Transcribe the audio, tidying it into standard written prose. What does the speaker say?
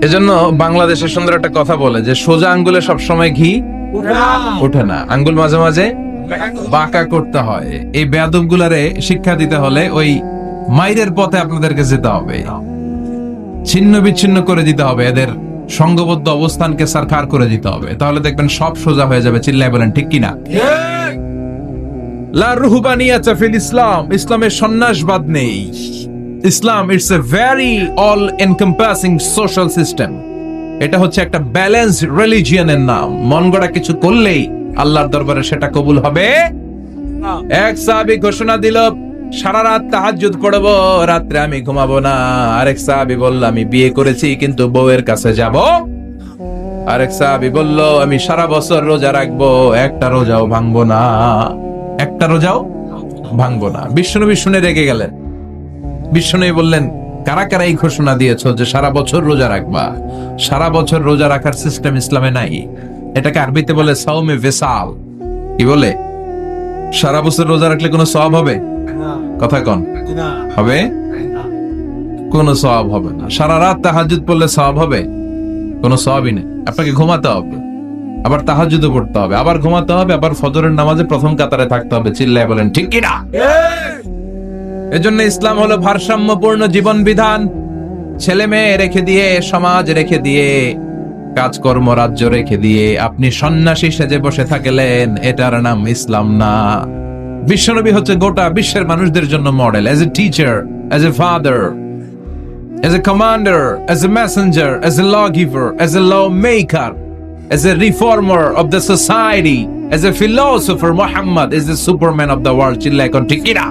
এজন্য বাংলাদেশের সুন্দর একটা কথা বলে যে সোজা আঙ্গুলে সবসময় ঘি ওঠে না, আঙ্গুল মাঝে মাঝে বাঁকা করতে হয়। এই বেয়াদব গুলারে শিক্ষা দিতে হলে ওই মাইরের পথে আপনাদেরকে যেতে হবে, ছিন্ন বিচ্ছিন্ন করে দিতে হবে, এদের সংঘবদ্ধ অবস্থানকে সরকার করে দিতে হবে, তাহলে দেখবেন সব সোজা হয়ে যাবে। চিল্লায় বলেন ঠিক কিনা? লা রুহবানিয়াতা ফিল ইসলাম, ইসলামের সন্ন্যাসবাদ নেই। Islam it's a very all encompassing social system. এটা হচ্ছে একটা ব্যালেন্স রিলিজিয়নের নাম। মন গড়া কিছু করলেই আল্লাহর দরবারে সেটা কবুল হবে। এক সাহাবী ঘোষণা দিল, সারা রাত তাহাজ্জুদ পড়ব, রাত্রে আমি ঘুমাবো না। আরেক সাহাবী বলল, আমি বিয়ে করেছি কিন্তু বউয়ের কাছে যাব। আরেক সাহাবী বলল, আমি সারা বছর রোজা রাখবো, একটা রোজাও ভাঙবো না, একটা রোজাও ভাঙবো না। বিশ্বনবী শুনে রেগে গেলেন। বিশ্বনবী বললেন, কারা কারা এই ঘোষণা দিয়েছো যে সারা বছর রোজা রাখবা? সারা বছর রোজা রাখার সিস্টেম ইসলামে নাই। এটাকে আরবিতে বলে সাওমে ভেসাল। কি বলে? সারা বছর রোজা রাখলে কোনো সওয়াব হবে? কথা কন, হবে? কোনো সওয়াব হবে না। সারা রাত তাহাজ্জুদ পড়লে সওয়াব হবে? কোনো সওয়াবই নেই। আপনাকে ঘুমাতে হবে, আবার তাহাজ্জুদও পড়তে হবে, আবার ঘুমাতে হবে, আবার ফজরের নামাজে প্রথম কাতারে থাকতে হবে। চিল্লায় বলেন ঠিক কিনা? এজন্য ইসলাম হলো ভারসাম্যপূর্ণ জীবন বিধান। ছেলে মেয়ে রেখে দিয়ে, সমাজ রেখে দিয়ে, কাজকর্ম রাজ্য রেখে দিয়ে আপনি সন্ন্যাসী সেজে বসে থাকলেন, এটার নাম ইসলাম না। বিশ্বনবী হচ্ছে গোটা বিশ্বের মানুষদের জন্য model, as a teacher, as a father, as a commander, as a messenger, as a lawgiver, as a lawmaker, as a reformer of the society, as a philosopher. Muhammad is the superman of the world. Chilla kon ঠিক কিনা?